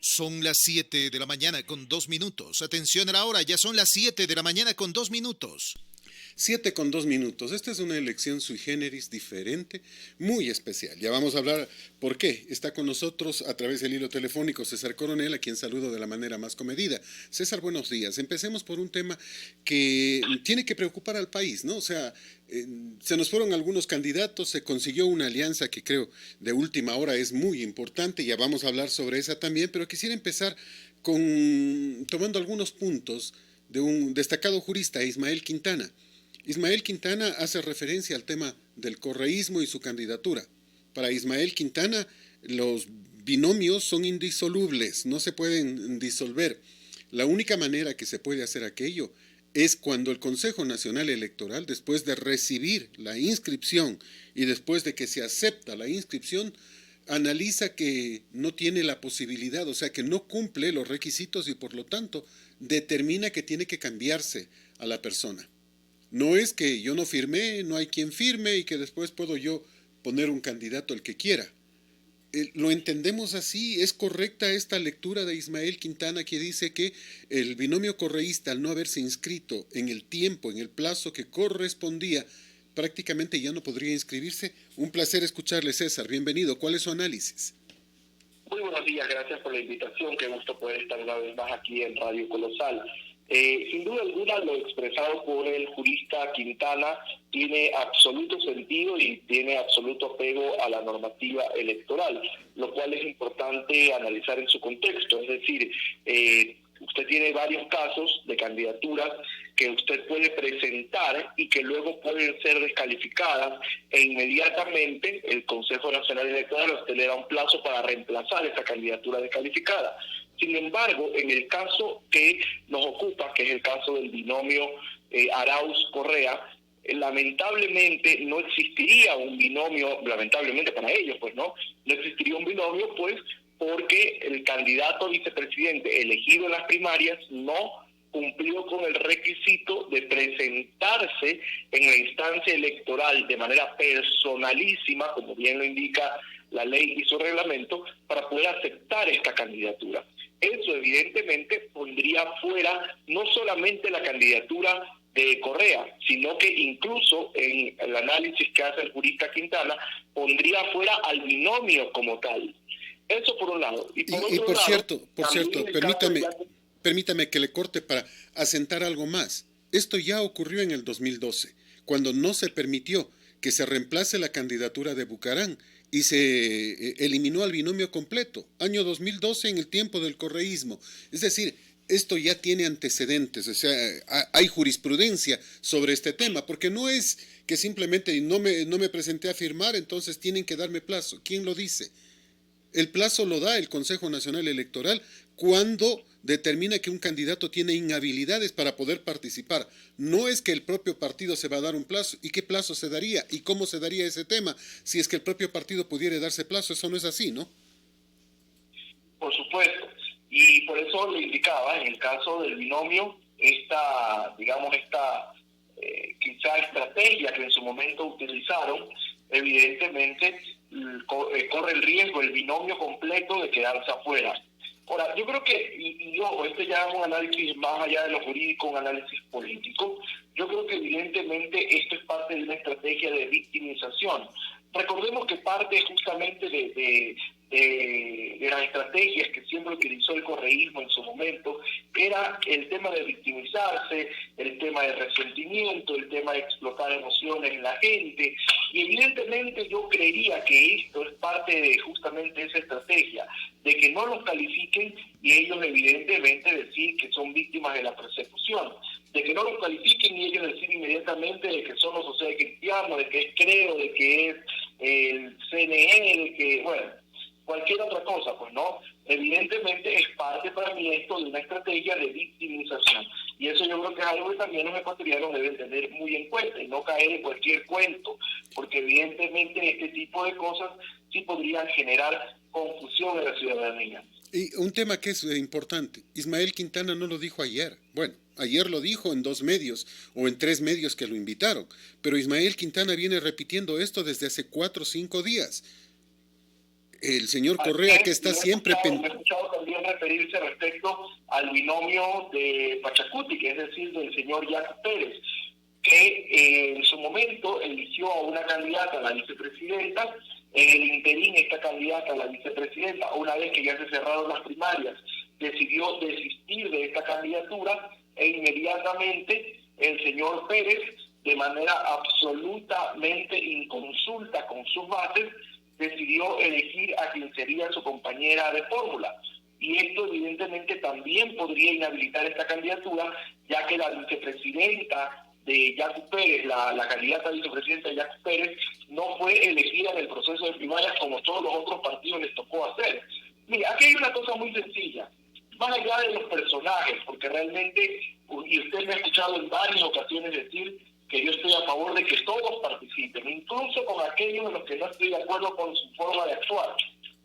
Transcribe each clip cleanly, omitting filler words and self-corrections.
Son las 7 de la mañana con 2 minutos. Atención a la hora, ya son las 7 de la mañana con 2 minutos. 7 con 2 minutos. Esta es una elección sui generis diferente, muy especial. Ya vamos a hablar por qué. Está con nosotros a través del hilo telefónico César Coronel, a quien saludo de la manera más comedida. César, buenos días. Empecemos por un tema que tiene que preocupar al país, ¿no? O sea, se nos fueron algunos candidatos, se consiguió una alianza que creo de última hora es muy importante, ya vamos a hablar sobre esa también, pero quisiera empezar tomando algunos puntos de un destacado jurista, Ismael Quintana. Ismael Quintana hace referencia al tema del correísmo y su candidatura. Para Ismael Quintana, los binomios son indisolubles, no se pueden disolver. La única manera que se puede hacer aquello es cuando el Consejo Nacional Electoral, después de recibir la inscripción y después de que se acepta la inscripción, analiza que no tiene la posibilidad, o sea, que no cumple los requisitos y por lo tanto determina que tiene que cambiarse a la persona. No es que yo no firmé, no hay quien firme y que después puedo yo poner un candidato el que quiera. ¿Lo entendemos así? ¿Es correcta esta lectura de Ismael Quintana que dice que el binomio correísta, al no haberse inscrito en el tiempo, en el plazo que correspondía, prácticamente ya no podría inscribirse? Un placer escucharle, César. Bienvenido. ¿Cuál es su análisis? Muy buenos días, gracias por la invitación. Qué gusto poder estar una vez más aquí en Radio Colosal. Sin duda alguna, lo expresado por el jurista Quintana tiene absoluto sentido y tiene absoluto apego a la normativa electoral, lo cual es importante analizar en su contexto. Es decir, usted tiene varios casos de candidaturas que usted puede presentar y que luego pueden ser descalificadas e inmediatamente el Consejo Nacional Electoral a usted le da un plazo para reemplazar esa candidatura descalificada. Sin embargo, en el caso que nos ocupa, que es el caso del binomio Arauz-Correa, lamentablemente no existiría un binomio, lamentablemente para ellos, pues no existiría un binomio, pues porque el candidato a vicepresidente elegido en las primarias no cumplió con el requisito de presentarse en la instancia electoral de manera personalísima, como bien lo indica la ley y su reglamento, para poder aceptar esta candidatura. Eso evidentemente pondría fuera no solamente la candidatura de Correa, sino que incluso en el análisis que hace el jurista Quintana, pondría fuera al binomio como tal. Eso por un lado. Y por cierto, permítame que le corte para asentar algo más. Esto ya ocurrió en el 2012, cuando no se permitió que se reemplace la candidatura de Bucarán y se eliminó al binomio completo. Año 2012 en el tiempo del correísmo. Es decir, esto ya tiene antecedentes, o sea, hay jurisprudencia sobre este tema, porque no es que simplemente no me presenté a firmar, entonces tienen que darme plazo. ¿Quién lo dice? El plazo lo da el Consejo Nacional Electoral cuando determina que un candidato tiene inhabilidades para poder participar. No es que el propio partido se va a dar un plazo. ¿Y qué plazo se daría? ¿Y cómo se daría ese tema? Si es que el propio partido pudiera darse plazo, eso no es así, ¿no? Por supuesto. Y por eso lo indicaba, en el caso del binomio, esta quizá estrategia que en su momento utilizaron, evidentemente corre el riesgo el binomio completo de quedarse afuera. Ahora, yo creo que, y ojo, este ya es un análisis más allá de lo jurídico, un análisis político. Yo creo que evidentemente esto es parte de una estrategia de victimización. Recordemos que parte justamente de las estrategias que siempre utilizó el correísmo en su momento era el tema de victimizarse, el tema de resentimiento, el tema de explotar emociones en la gente, y evidentemente yo creería que esto es parte de justamente esa estrategia, de que no los califiquen y ellos evidentemente decir que son víctimas de la persecución, de que no los califiquen y ellos decir inmediatamente de que son los sociales cristianos, de que es Creo, de que es el CNE, de que, bueno, cualquier otra cosa, pues no. Evidentemente es parte para mí esto de una estrategia de victimización. Y eso yo creo que es algo que también los ecuatorianos deben tener muy en cuenta y no caer en cualquier cuento, porque evidentemente este tipo de cosas sí podrían generar confusión en la ciudadanía. Y un tema que es importante, Ismael Quintana no lo dijo ayer. Bueno, ayer lo dijo en 2 medios o en 3 medios que lo invitaron, pero Ismael Quintana viene repitiendo esto desde hace 4 o 5 días. El señor Así Correa, que es, está y siempre he escuchado también referirse respecto al binomio de Pachacuti, que es decir, del señor Jack Pérez, que en su momento eligió a una candidata a la vicepresidenta. En el interín, esta candidata a la vicepresidenta, una vez que ya se cerraron las primarias, decidió desistir de esta candidatura e inmediatamente el señor Pérez, de manera absolutamente inconsulta con sus bases, decidió elegir a quien sería su compañera de fórmula. Y esto evidentemente también podría inhabilitar esta candidatura, ya que la vicepresidenta de Yacu Pérez, la candidata a vicepresidenta de Yacu Pérez, no fue elegida en el proceso de primarias como todos los otros partidos les tocó hacer. Mira, aquí hay una cosa muy sencilla, más allá de los personajes, porque realmente, y usted me ha escuchado en varias ocasiones decir que yo estoy a favor de que todos participen, incluso con aquellos en los que no estoy de acuerdo con su forma de actuar,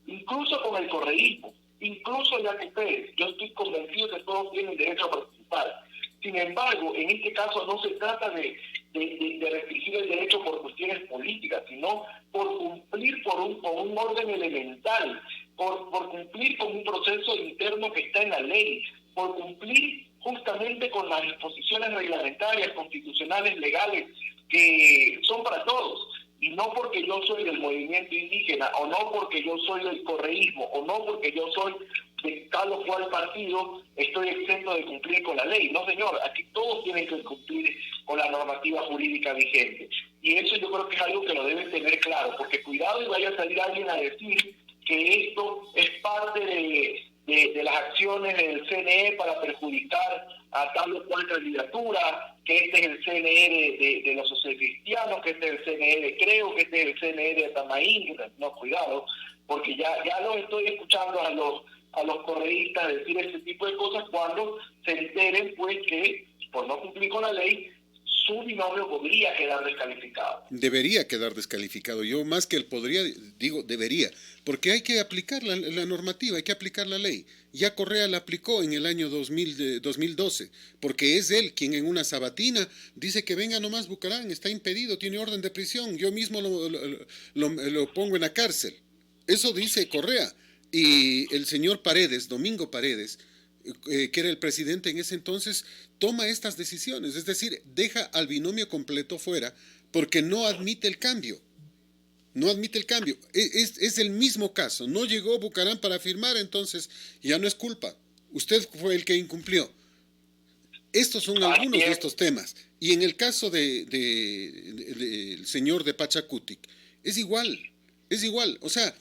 incluso con el correísmo, incluso Yacu Pérez. Yo estoy convencido que todos tienen derecho a participar. Sin embargo, en este caso no se trata de restringir el derecho por cuestiones políticas, sino por cumplir con un orden elemental, por cumplir con un proceso interno que está en la ley, por cumplir justamente con las disposiciones reglamentarias, constitucionales, legales, que son para todos. Y no porque yo soy del movimiento indígena, o no porque yo soy del correísmo, o no porque yo soy de tal o cual partido, estoy exento de cumplir con la ley. No, señor, aquí todos tienen que cumplir con la normativa jurídica vigente. Y eso yo creo que es algo que lo deben tener claro, porque cuidado y vaya a salir alguien a decir que esto es parte de las acciones del CNE para perjudicar a tal o cual candidatura, que este es el CNE de los sociocristianos, que este es el CNE de Creo, que este es el CNE de Tamaín. No, cuidado, porque ya lo estoy escuchando a los correístas decir ese tipo de cosas cuando se enteren pues que por no cumplir con la ley su binomio podría quedar descalificado. Debería quedar descalificado. Yo más que el podría, digo debería, porque hay que aplicar la normativa, hay que aplicar la ley. Ya Correa la aplicó en el año 2012, porque es él quien en una sabatina dice que venga nomás Bucaram, está impedido, tiene orden de prisión, yo mismo lo pongo en la cárcel. Eso dice Correa. Y el señor Paredes, Domingo Paredes, que era el presidente en ese entonces, toma estas decisiones, es decir, deja al binomio completo fuera porque no admite el cambio. No admite el cambio. Es el mismo caso. No llegó Bucaram para firmar, entonces ya no es culpa. Usted fue el que incumplió. Estos son algunos de estos temas. Y en el caso del señor de Pachacutic, es igual. O sea,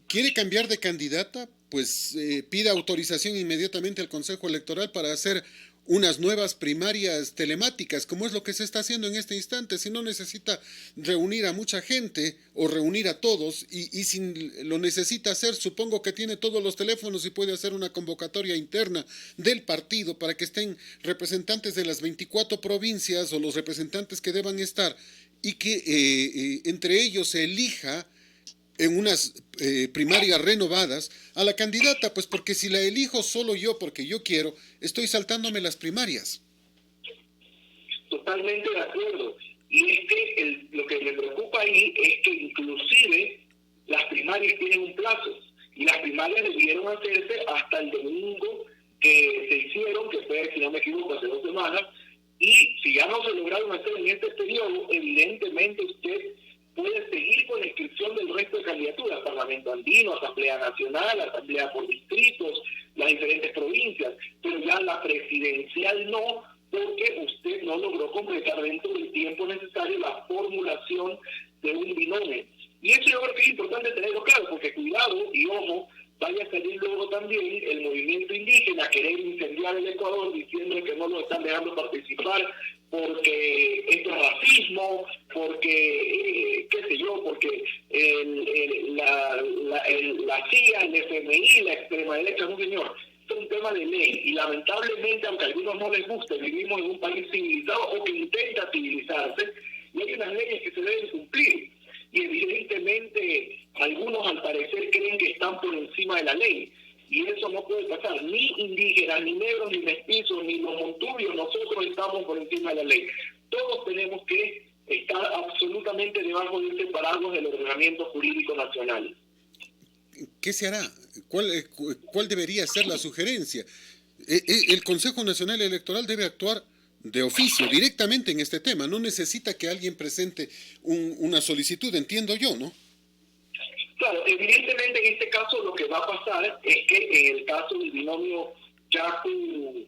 ¿quiere cambiar de candidata? Pues pida autorización inmediatamente al Consejo Electoral para hacer unas nuevas primarias telemáticas, como es lo que se está haciendo en este instante. Si no necesita reunir a mucha gente o reunir a todos, y si lo necesita hacer, supongo que tiene todos los teléfonos y puede hacer una convocatoria interna del partido para que estén representantes de las 24 provincias o los representantes que deban estar, y que entre ellos se elija en unas primarias renovadas a la candidata, pues porque si la elijo solo yo porque yo quiero, estoy saltándome las primarias. Totalmente de acuerdo. Y es que lo que me preocupa ahí es que inclusive las primarias tienen un plazo, y las primarias debieron hacerse hasta el domingo que se hicieron, que fue, si no me equivoco, hace 2 semanas, y si ya no se lograron hacer en este periodo, evidentemente usted puede seguir con la inscripción del resto de candidaturas, Parlamento Andino, Asamblea Nacional, Asamblea por distritos, las diferentes provincias, pero ya la presidencial no, porque usted no logró completar dentro del tiempo necesario la formulación de un binomio. Y eso yo creo que es importante tenerlo claro, porque cuidado y ojo, vaya a salir luego también el movimiento indígena a querer incendiar el Ecuador diciendo que no lo están dejando participar porque esto es racismo, porque, qué sé yo, porque la CIA, el FMI, la extrema derecha, no señor, es un tema de ley, y lamentablemente, aunque a algunos no les guste, vivimos en un país civilizado o que intenta civilizarse, y hay unas leyes que se deben cumplir, y evidentemente algunos al parecer creen que están por encima de la ley, y eso no puede pasar. Ni indígenas, ni negros, ni mestizos, ni los montubios, nosotros estamos por encima de la ley. Todos tenemos que estar absolutamente debajo de este paraguas del ordenamiento jurídico nacional. ¿qué se hará? ¿Cuál debería ser la sugerencia? El Consejo Nacional Electoral debe actuar de oficio, directamente en este tema. No necesita que alguien presente una solicitud, entiendo yo, ¿no? Claro, evidentemente en este caso lo que va a pasar es que en el caso del binomio de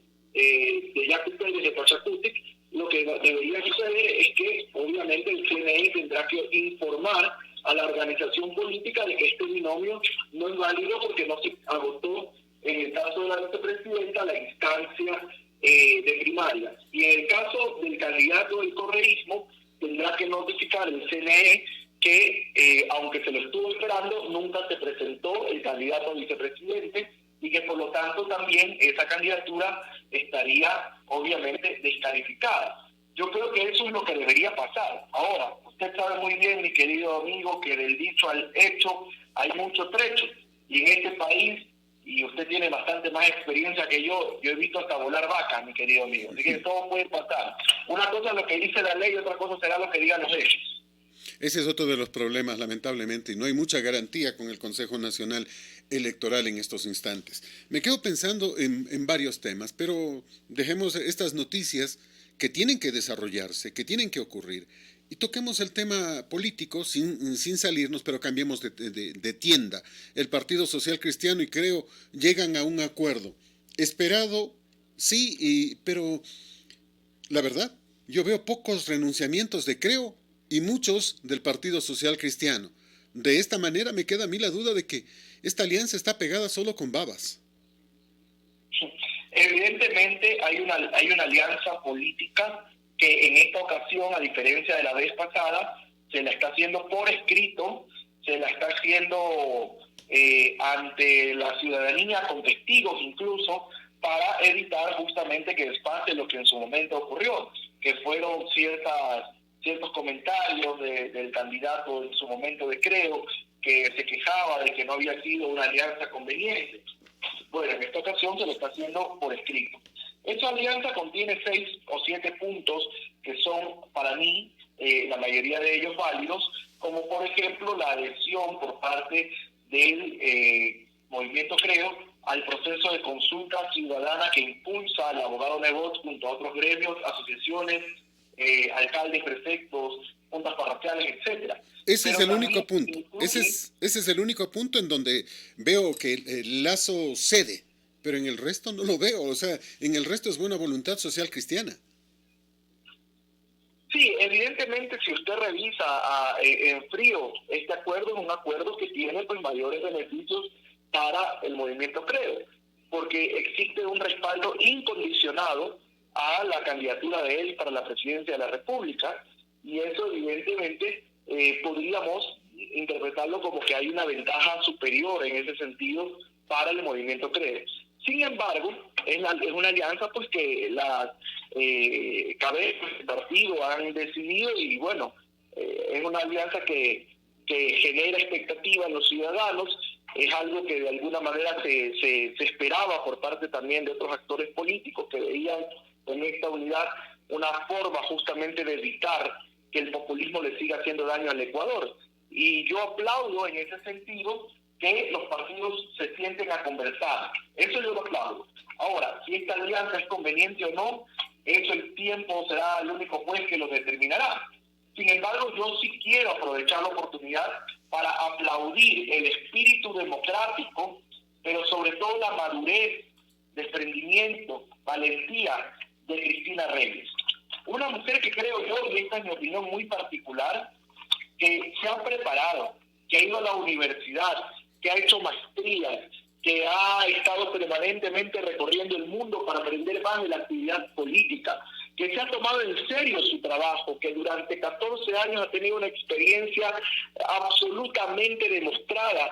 Yacu Pérez de Pachacutic, lo que debería suceder es que obviamente el CNE tendrá que informar a la organización política de que este binomio no es válido porque no se agotó en el caso de la vicepresidenta la instancia de primaria. Y en el caso del candidato del correísmo tendrá que notificar el CNE que aunque se lo estuvo esperando, nunca se presentó el candidato a vicepresidente y que por lo tanto también esa candidatura estaría obviamente descalificada. Yo creo que eso es lo que debería pasar. Ahora, usted sabe muy bien, mi querido amigo, que del dicho al hecho hay mucho trecho. Y en este país, y usted tiene bastante más experiencia que yo he visto hasta volar vacas, mi querido amigo. Así que todo puede pasar. Una cosa es lo que dice la ley, otra cosa será lo que digan los hechos. Ese es otro de los problemas, lamentablemente, y no hay mucha garantía con el Consejo Nacional Electoral en estos instantes. Me quedo pensando en varios temas, pero dejemos estas noticias que tienen que desarrollarse, que tienen que ocurrir, y toquemos el tema político sin salirnos, pero cambiemos de tienda. El Partido Social Cristiano y Creo llegan a un acuerdo. Esperado, sí, pero la verdad, yo veo pocos renunciamientos de Creo y muchos del Partido Social Cristiano. De esta manera me queda a mí la duda de que esta alianza está pegada solo con babas. Evidentemente hay una alianza política que en esta ocasión, a diferencia de la vez pasada, se la está haciendo por escrito, se la está haciendo ante la ciudadanía, con testigos incluso, para evitar justamente que pase lo que en su momento ocurrió, que fueron ciertos comentarios del candidato en su momento de Creo, que se quejaba de que no había sido una alianza conveniente. Bueno, en esta ocasión se lo está haciendo por escrito. Esta alianza contiene 6 o 7 puntos que son, para mí, la mayoría de ellos válidos, como por ejemplo la adhesión por parte del movimiento Creo al proceso de consulta ciudadana que impulsa al abogado Nebot junto a otros gremios, asociaciones, alcaldes, prefectos, juntas parroquiales, etcétera. Ese es el único punto. Ese es el único punto en donde veo que el Lazo cede, pero en el resto no lo veo. O sea, en el resto es buena voluntad social cristiana. Sí, evidentemente si usted revisa en frío, este acuerdo es un acuerdo que tiene pues mayores beneficios para el movimiento Creo, porque existe un respaldo incondicionado a la candidatura de él para la presidencia de la República, y eso evidentemente podríamos interpretarlo como que hay una ventaja superior en ese sentido para el movimiento Creo. Sin embargo, es una alianza pues que las cabezas del partido han decidido, y bueno, es una alianza que genera expectativa en los ciudadanos. Es algo que de alguna manera se esperaba por parte también de otros actores políticos que veían en esta unidad una forma justamente de evitar que el populismo le siga haciendo daño al Ecuador. Y yo aplaudo en ese sentido que los partidos se sienten a conversar. Eso yo lo aplaudo. Ahora, si esta alianza es conveniente o no, eso el tiempo será el único juez que lo determinará. Sin embargo, yo sí quiero aprovechar la oportunidad para aplaudir el espíritu democrático, pero sobre todo la madurez, desprendimiento, valentía de Cristina Reyes. Una mujer que creo yo, y esta es mi opinión muy particular, que se ha preparado, que ha ido a la universidad, que ha hecho maestrías, que ha estado permanentemente recorriendo el mundo para aprender más de la actividad política, que se ha tomado en serio su trabajo, que durante 14 años ha tenido una experiencia absolutamente demostrada,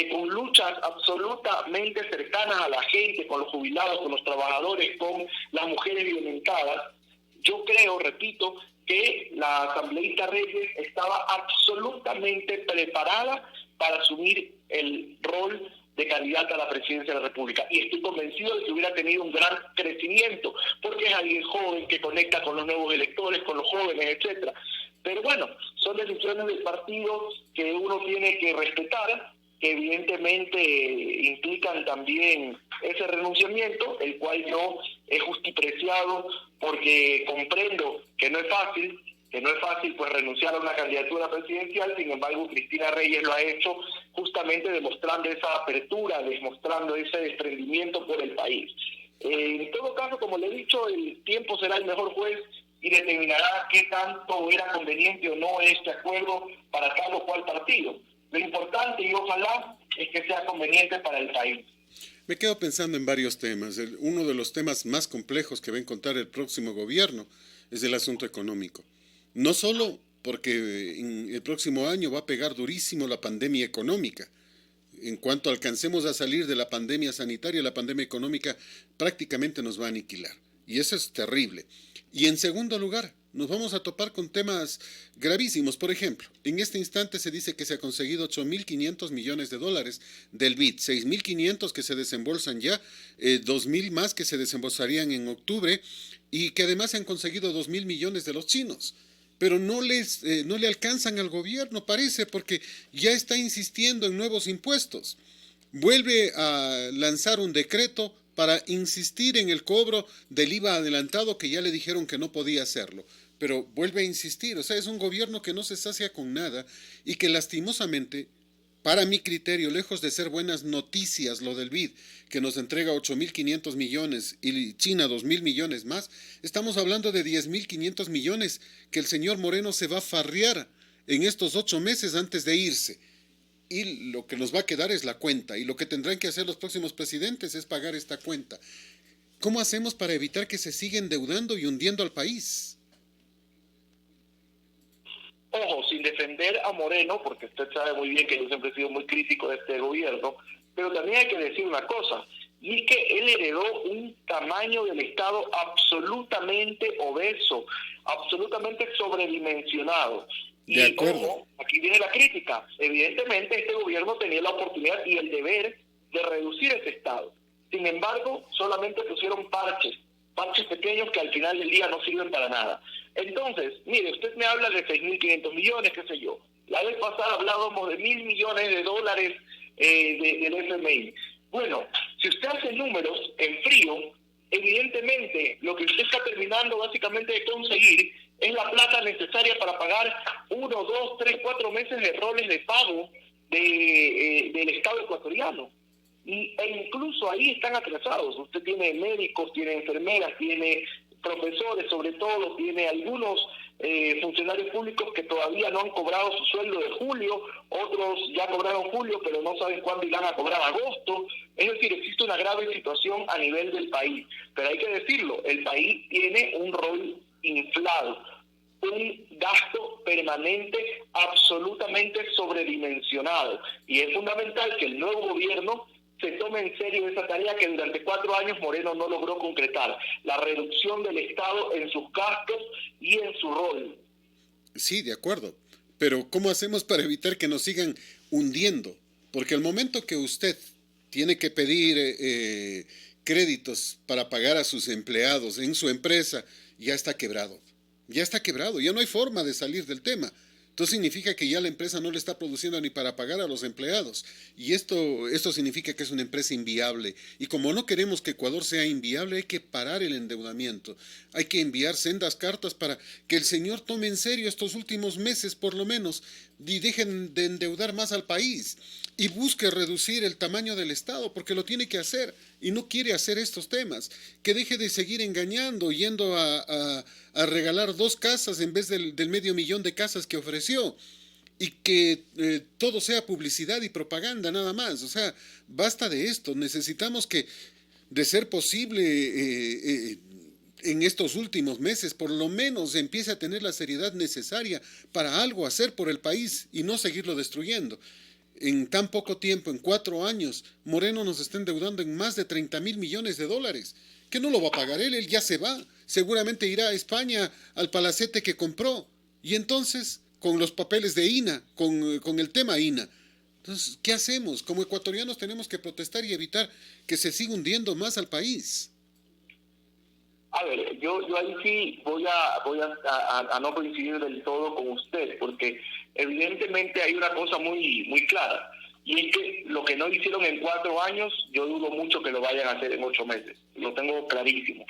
con luchas absolutamente cercanas a la gente, con los jubilados, con los trabajadores, con las mujeres violentadas. Yo creo, repito, que la asambleísta Reyes estaba absolutamente preparada para asumir el rol de candidata a la presidencia de la República. Y estoy convencido de que hubiera tenido un gran crecimiento, porque es alguien joven que conecta con los nuevos electores, con los jóvenes, etcétera. Pero bueno, son decisiones del partido que uno tiene que respetar. que evidentemente implican también ese renunciamiento, el cual yo he justipreciado porque comprendo que no es fácil pues renunciar a una candidatura presidencial. Sin embargo, Cristina Reyes lo ha hecho justamente demostrando esa apertura, demostrando ese desprendimiento por el país. En todo caso, como le he dicho, el tiempo será el mejor juez y determinará qué tanto era conveniente o no este acuerdo para tal o cual partido. Lo importante y ojalá es que sea conveniente para el país. Me quedo pensando en varios temas. Uno de los temas más complejos que va a encontrar el próximo gobierno es el asunto económico. No solo porque en el próximo año va a pegar durísimo la pandemia económica. En cuanto alcancemos a salir de la pandemia sanitaria, la pandemia económica prácticamente nos va a aniquilar. Y eso es terrible. Y en segundo lugar, nos vamos a topar con temas gravísimos. Por ejemplo, en este instante se dice que se ha conseguido 8.500 millones de dólares del BID, 6.500 que se desembolsan ya, 2.000 más que se desembolsarían en octubre y que además se han conseguido 2.000 millones de los chinos. Pero no le alcanzan al gobierno, parece, porque ya está insistiendo en nuevos impuestos. Vuelve a lanzar un decreto para insistir en el cobro del IVA adelantado, que ya le dijeron que no podía hacerlo. Pero vuelve a insistir, o sea, es un gobierno que no se sacia con nada y que lastimosamente, para mi criterio, lejos de ser buenas noticias lo del BID, que nos entrega 8.500 millones y China 2.000 millones más, estamos hablando de 10.500 millones que el señor Moreno se va a farrear en estos 8 meses antes de irse. Y lo que nos va a quedar es la cuenta, y lo que tendrán que hacer los próximos presidentes es pagar esta cuenta. ¿Cómo hacemos para evitar que se siga endeudando y hundiendo al país? Ojo, sin defender a Moreno, porque usted sabe muy bien que yo siempre he sido muy crítico de este gobierno, pero también hay que decir una cosa, y es que él heredó un tamaño del Estado absolutamente obeso, absolutamente sobredimensionado. De acuerdo. Ojo, aquí viene la crítica. Evidentemente este gobierno tenía la oportunidad y el deber de reducir ese Estado. Sin embargo, solamente pusieron parches pequeños que al final del día no sirven para nada. Entonces, mire, usted me habla de 6.500 millones, qué sé yo. La vez pasada hablábamos de 1.000 millones de dólares del FMI. Bueno, si usted hace números en frío, evidentemente lo que usted está terminando básicamente de conseguir es la plata necesaria para pagar 1, 2, 3, 4 meses de roles de pago del Estado ecuatoriano. E incluso ahí están atrasados. Usted tiene médicos, tiene enfermeras, tiene profesores, sobre todo, tiene algunos funcionarios públicos que todavía no han cobrado su sueldo de julio, otros ya cobraron julio, pero no saben cuándo irán a cobrar agosto. Es decir, existe una grave situación a nivel del país. Pero hay que decirlo, el país tiene un rol inflado, un gasto permanente absolutamente sobredimensionado. Y es fundamental que el nuevo gobierno se tome en serio esa tarea que durante 4 años Moreno no logró concretar, la reducción del Estado en sus gastos y en su rol. Sí, de acuerdo. Pero ¿cómo hacemos para evitar que nos sigan hundiendo? Porque al momento que usted tiene que pedir créditos para pagar a sus empleados en su empresa, ya está quebrado. Ya está quebrado, ya no hay forma de salir del tema. Entonces significa que ya la empresa no le está produciendo ni para pagar a los empleados. Y esto significa que es una empresa inviable. Y como no queremos que Ecuador sea inviable, hay que parar el endeudamiento. Hay que enviar sendas cartas para que el señor tome en serio estos últimos meses, por lo menos, y dejen de endeudar más al país. Y busque reducir el tamaño del Estado, porque lo tiene que hacer. Y no quiere hacer estos temas. Que deje de seguir engañando, yendo a regalar 2 casas en vez del 500.000 de casas que ofreció. Y que todo sea publicidad y propaganda nada más. O sea, basta de esto. Necesitamos que, de ser posible, en estos últimos meses, por lo menos empiece a tener la seriedad necesaria para algo hacer por el país y no seguirlo destruyendo. En tan poco tiempo, en 4 años, Moreno nos está endeudando en más de 30.000 millones de dólares. Que no lo va a pagar él ya se va. Seguramente irá a España al palacete que compró. Y entonces, con los papeles de INA, con el tema INA. Entonces, ¿qué hacemos? Como ecuatorianos tenemos que protestar y evitar que se siga hundiendo más al país. A ver, yo ahí sí voy a no coincidir del todo con usted, porque evidentemente hay una cosa muy clara. y es que lo que no hicieron en 4 años, yo dudo mucho que lo vayan a hacer en 8 meses, lo tengo clarísimo.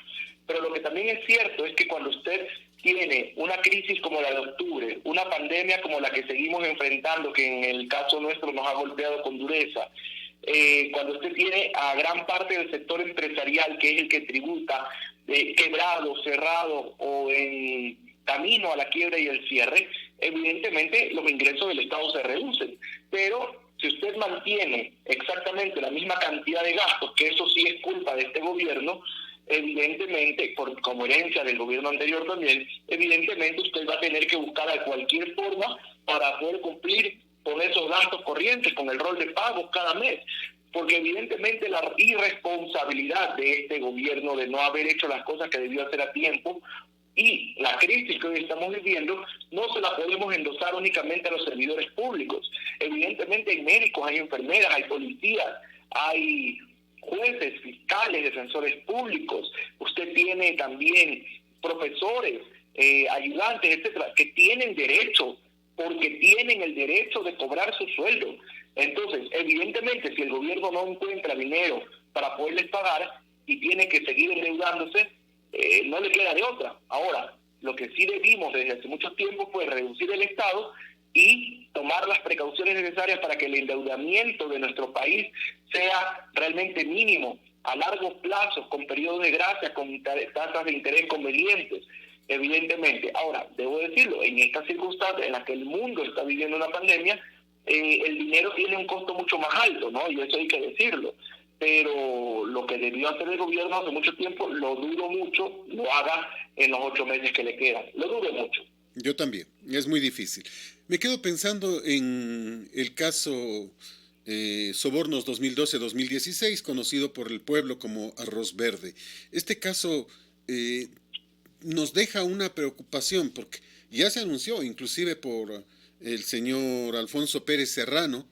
Pero lo que también es cierto es que cuando usted tiene una crisis como la de octubre, una pandemia como la que seguimos enfrentando, que en el caso nuestro nos ha golpeado con dureza, cuando usted tiene a gran parte del sector empresarial, que es el que tributa, quebrado, cerrado o en camino a la quiebra y el cierre, evidentemente los ingresos del Estado se reducen. Pero si usted mantiene exactamente la misma cantidad de gastos, que eso sí es culpa de este gobierno, evidentemente, como herencia del gobierno anterior también, evidentemente usted va a tener que buscar de cualquier forma para poder cumplir con esos gastos corrientes, con el rol de pagos cada mes, porque evidentemente la irresponsabilidad de este gobierno de no haber hecho las cosas que debió hacer a tiempo y la crisis que hoy estamos viviendo no se la podemos endosar únicamente a los servidores públicos. Evidentemente hay médicos, hay enfermeras, hay policías, hay jueces, fiscales, defensores públicos, usted tiene también profesores, ayudantes, etcétera, que tienen derecho, porque tienen el derecho de cobrar su sueldo. Entonces, evidentemente, si el gobierno no encuentra dinero para poderles pagar y tiene que seguir endeudándose, no le queda de otra. Ahora, lo que sí debimos desde hace mucho tiempo fue reducir el Estado y tomar las precauciones necesarias para que el endeudamiento de nuestro país sea realmente mínimo, a largo plazo, con periodos de gracia, con tasas de interés convenientes, evidentemente. Ahora, debo decirlo, en estas circunstancias en las que el mundo está viviendo una pandemia, el dinero tiene un costo mucho más alto, ¿no? Y eso hay que decirlo. Pero lo que debió hacer el gobierno hace mucho tiempo, lo dudo mucho, lo haga en los 8 meses que le quedan. Lo dudo mucho. Yo también, es muy difícil. Me quedo pensando en el caso Sobornos 2012-2016, conocido por el pueblo como Arroz Verde. Este caso nos deja una preocupación porque ya se anunció, inclusive por el señor Alfonso Pérez Serrano,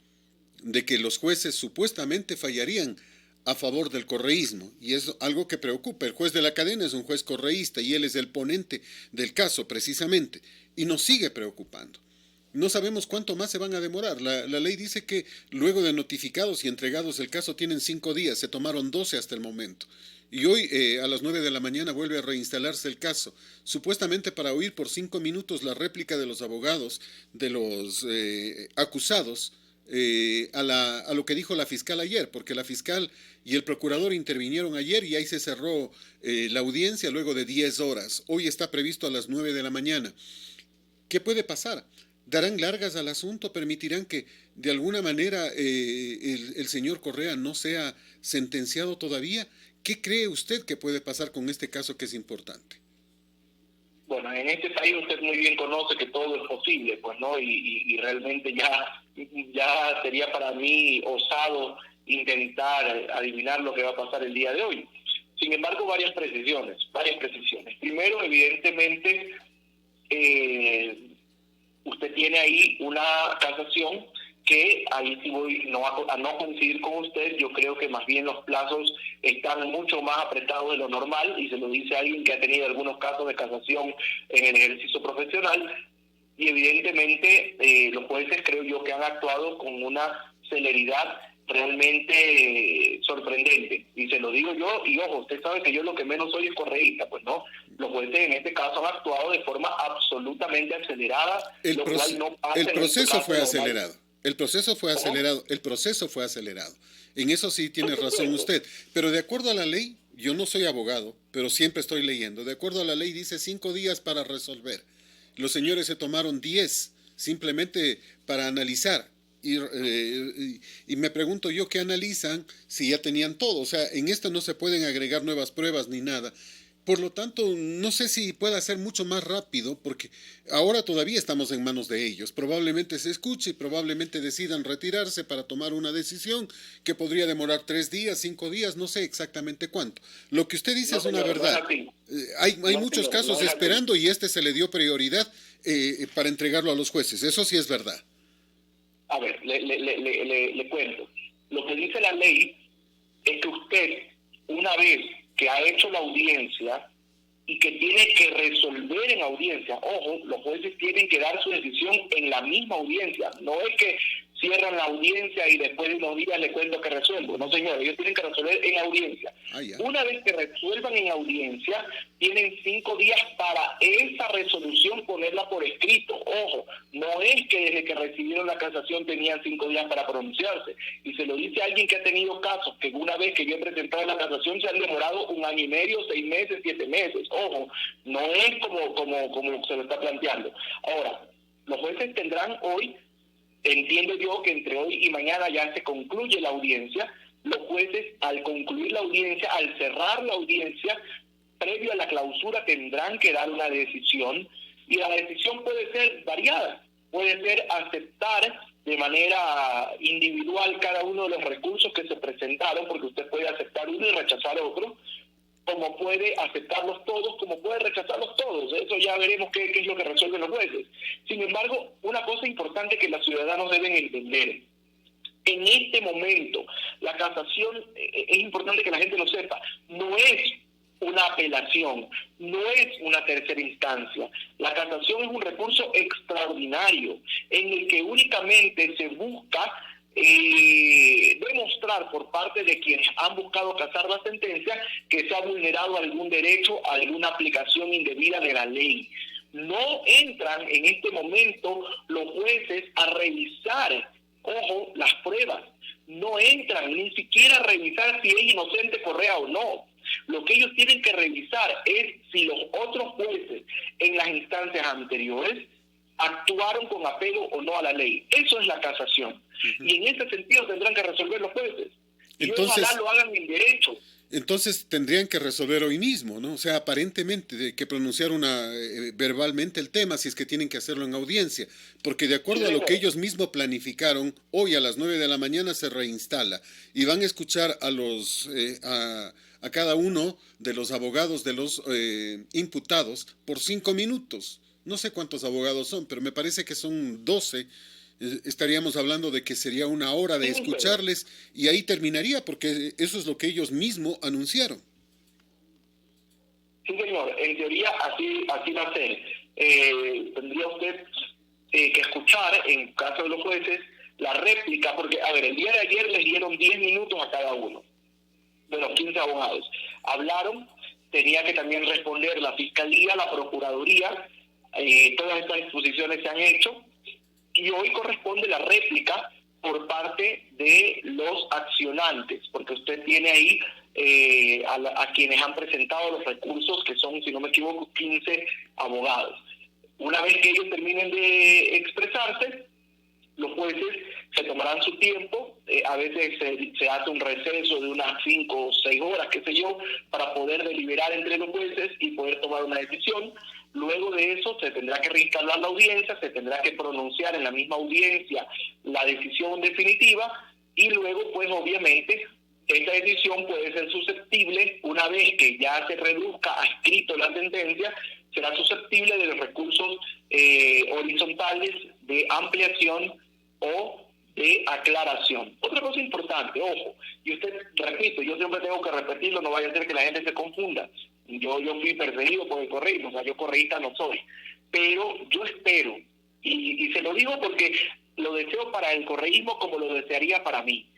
de que los jueces supuestamente fallarían a favor del correísmo, y es algo que preocupa. El juez de la cadena es un juez correísta y él es el ponente del caso precisamente, y nos sigue preocupando. No sabemos cuánto más se van a demorar. La ley dice que luego de notificados y entregados el caso tienen 5 días, se tomaron 12 hasta el momento. Y hoy a las 9 de la mañana vuelve a reinstalarse el caso, supuestamente para oír por 5 minutos la réplica de los abogados de los acusados a lo que dijo la fiscal ayer, porque la fiscal y el procurador intervinieron ayer y ahí se cerró la audiencia luego de 10 horas. Hoy está previsto a las 9 de la mañana. ¿Qué puede pasar? ¿Darán largas al asunto? ¿Permitirán que de alguna manera el señor Correa no sea sentenciado todavía? ¿Qué cree usted que puede pasar con este caso que es importante? Bueno, en este país usted muy bien conoce que todo es posible, pues, ¿no? Y realmente ya sería para mí osado intentar adivinar lo que va a pasar el día de hoy. Sin embargo, varias precisiones. Primero, evidentemente, usted tiene ahí una casación que ahí sí voy a no coincidir con usted. Yo creo que más bien los plazos están mucho más apretados de lo normal, y se lo dice alguien que ha tenido algunos casos de casación en el ejercicio profesional, y evidentemente los jueces creo yo que han actuado con una celeridad realmente sorprendente, y se lo digo yo, y ojo, usted sabe que yo lo que menos soy es correísta, pues no, los jueces en este caso han actuado de forma absolutamente acelerada, El proceso fue acelerado. El proceso fue acelerado. En eso sí tiene razón usted. Pero de acuerdo a la ley, yo no soy abogado, pero siempre estoy leyendo. De acuerdo a la ley dice 5 días para resolver. Los señores se tomaron 10 simplemente para analizar. Y me pregunto yo, ¿qué analizan si ya tenían todo? O sea, en esto no se pueden agregar nuevas pruebas ni nada. Por lo tanto, no sé si pueda ser mucho más rápido, porque ahora todavía estamos en manos de ellos. Probablemente se escuche y probablemente decidan retirarse para tomar una decisión que podría demorar 3 días, 5 días, no sé exactamente cuánto. Lo que usted dice es una verdad. Hay muchos casos esperando y este se le dio prioridad para entregarlo a los jueces. Eso sí es verdad. A ver, le cuento. Lo que dice la ley es que usted, una vez que ha hecho la audiencia y que tiene que resolver en audiencia, ojo, los jueces tienen que dar su decisión en la misma audiencia. No es que cierran la audiencia y después de unos días le cuento que resuelvo. No, señor, ellos tienen que resolver en audiencia. Una vez que resuelvan en audiencia, tienen 5 días para esa resolución ponerla por escrito. Ojo, no es que desde que recibieron la casación tenían 5 días para pronunciarse. Y se lo dice a alguien que ha tenido casos que una vez que yo he presentado la casación se han demorado 1 año y medio, 6 meses, 7 meses. Ojo, no es como se lo está planteando. Ahora, los jueces tendrán hoy, entiendo yo que entre hoy y mañana ya se concluye la audiencia. Los jueces, al concluir la audiencia, al cerrar la audiencia, previo a la clausura, tendrán que dar una decisión, y la decisión puede ser variada. Puede ser aceptar de manera individual cada uno de los recursos que se presentaron, porque usted puede aceptar uno y rechazar otro, como puede aceptarlos todos, como puede rechazarlos todos. Eso ya veremos qué es lo que resuelven los jueces. Sin embargo, una cosa importante que los ciudadanos deben entender: en este momento, la casación, es importante que la gente lo sepa, no es una apelación, no es una tercera instancia. La casación es un recurso extraordinario en el que únicamente se busca demostrar por parte de quienes han buscado casar la sentencia que se ha vulnerado algún derecho, alguna aplicación indebida de la ley. No entran en este momento los jueces a revisar, ojo, las pruebas. No entran ni siquiera a revisar si es inocente Correa o no. Lo que ellos tienen que revisar es si los otros jueces en las instancias anteriores actuaron con apego o no a la ley. Eso es la casación. Y en ese sentido tendrán que resolver los jueces. Y entonces, ojalá lo hagan en derecho. Entonces tendrían que resolver hoy mismo, ¿no? O sea, aparentemente de que pronunciar verbalmente el tema, si es que tienen que hacerlo en audiencia, porque de acuerdo a lo que ellos mismos planificaron, hoy a las 9 de la mañana se reinstala y van a escuchar a los a cada uno de los abogados de los imputados por 5 minutos. No sé cuántos abogados son, pero me parece que son 12. Estaríamos hablando de que sería 1 hora de escucharles y ahí terminaría, porque eso es lo que ellos mismos anunciaron. Sí, señor. En teoría así va a ser. Tendría usted que escuchar, en caso de los jueces, la réplica, porque, a ver, el día de ayer les dieron 10 minutos a cada uno de los 15 abogados. Hablaron, tenía que también responder la Fiscalía, la Procuraduría, todas estas exposiciones se han hecho, y hoy corresponde la réplica por parte de los accionantes, porque usted tiene ahí a quienes han presentado los recursos, que son, si no me equivoco, 15 abogados. Una vez que ellos terminen de expresarse, los jueces se tomarán su tiempo, a veces se hace un receso de unas 5 o 6 horas, qué sé yo, para poder deliberar entre los jueces y poder tomar una decisión. Luego de eso se tendrá que reinstalar la audiencia, se tendrá que pronunciar en la misma audiencia la decisión definitiva, y luego, pues obviamente, esta decisión puede ser susceptible, una vez que ya se reduzca a escrito la sentencia, será susceptible de los recursos horizontales de ampliación o de aclaración. Otra cosa importante, ojo, y usted, repito, yo siempre tengo que repetirlo, no vaya a ser que la gente se confunda. Yo fui perseguido por el correísmo, o sea, yo correísta no soy, pero yo espero, y se lo digo porque lo deseo para el correísmo como lo desearía para mí,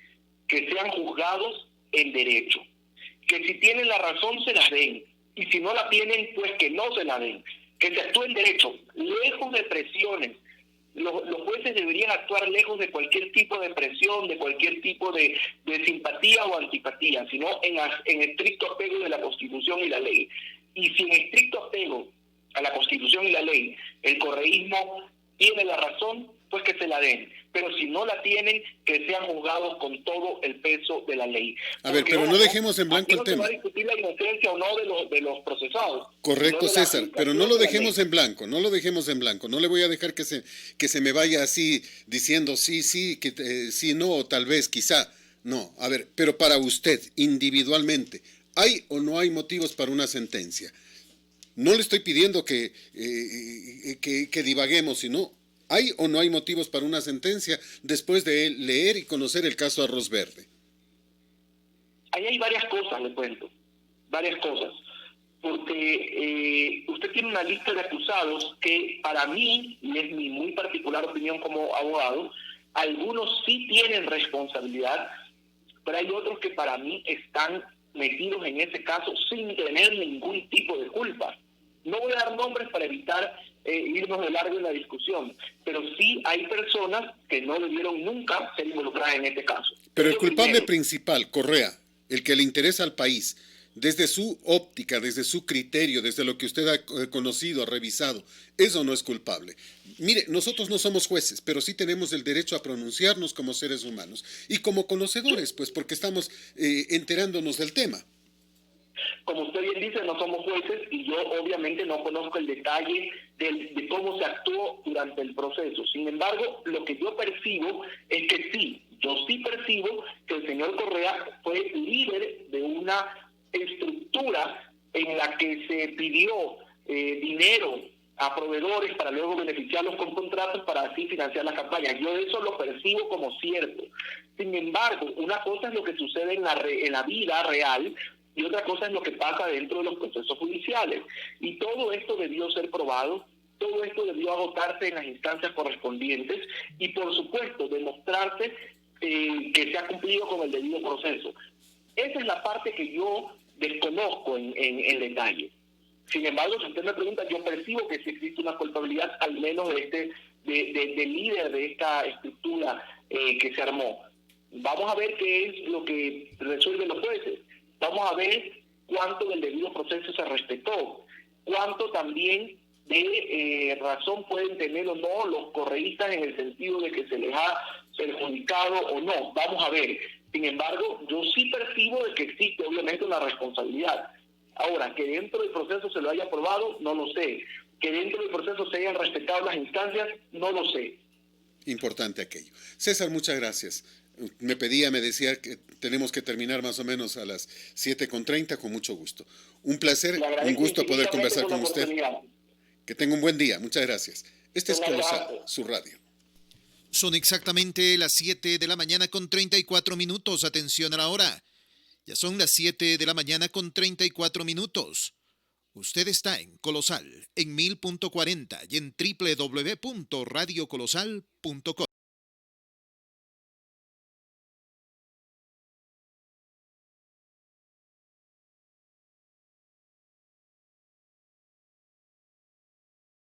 que sean juzgados en derecho, que si tienen la razón se la den, y si no la tienen, pues que no se la den, que se actúe en derecho, lejos de presiones. Los jueces deberían actuar lejos de cualquier tipo de presión, de cualquier tipo de simpatía o antipatía, sino en estricto apego de la Constitución y la ley. Y si en estricto apego a la Constitución y la ley el correísmo tiene la razón, pues que se la den. Pero si no la tienen, que sean juzgados con todo el peso de la ley. A ver, pero no dejemos en blanco el tema. No se va a discutir la inocencia o no de los procesados. Correcto, César, pero no lo dejemos en blanco, no lo dejemos en blanco. No le voy a dejar que se me vaya así diciendo sí, que sí, no, o tal vez, quizá. No, a ver, pero para usted, individualmente, ¿hay o no hay motivos para una sentencia? No le estoy pidiendo que divaguemos, sino ¿hay o no hay motivos para una sentencia después de leer y conocer el caso Arroz Verde? Ahí hay varias cosas, le cuento, varias cosas. Porque usted tiene una lista de acusados que para mí, y es mi muy particular opinión como abogado, Algunos sí tienen responsabilidad, pero hay otros que para mí están metidos en ese caso sin tener ningún tipo de culpa. No voy a dar nombres para evitar irnos de largo en la discusión, pero sí hay personas que no debieron nunca ser involucradas en este caso. Pero el culpable principal, Correa, el que le interesa al país, desde su óptica, desde su criterio, desde lo que usted ha conocido, ha revisado, eso no es culpable. Mire, nosotros no somos jueces, pero sí tenemos el derecho a pronunciarnos como seres humanos y como conocedores, pues porque estamos enterándonos del tema. Como usted bien dice, no somos jueces y yo obviamente no conozco el detalle de cómo se actuó durante el proceso. Sin embargo, lo que yo percibo es que sí, yo sí percibo que el señor Correa fue líder de una estructura en la que se pidió dinero a proveedores para luego beneficiarlos con contratos para así financiar la campaña. Yo eso lo percibo como cierto. Sin embargo, una cosa es lo que sucede en la vida real y otra cosa es lo que pasa dentro de los procesos judiciales. Y todo esto debió ser probado, todo esto debió agotarse en las instancias correspondientes y, por supuesto, demostrarse que se ha cumplido con el debido proceso. Esa es la parte que yo desconozco en detalle. Sin embargo, si usted me pregunta, yo percibo que sí existe una culpabilidad, al menos del líder de esta estructura que se armó. Vamos a ver qué es lo que resuelven los jueces. Vamos a ver cuánto del debido proceso se respetó, cuánto también de razón pueden tener o no los correístas en el sentido de que se les ha perjudicado o no. Vamos a ver. Sin embargo, yo sí percibo de que existe obviamente una responsabilidad. Ahora, que dentro del proceso se lo haya aprobado, no lo sé. Que dentro del proceso se hayan respetado las instancias, no lo sé. Importante aquello. César, muchas gracias. Me decía que tenemos que terminar más o menos a las 7:30, con mucho gusto. Un placer, un gusto poder conversar con usted. Que tenga un buen día, muchas gracias. Este es Colosal, su radio. Son exactamente las 7 de la mañana con 34 minutos. Atención a la hora. Ya son las 7 de la mañana con 34 minutos. Usted está en Colosal, en 1000.40 y en www.radiocolosal.com.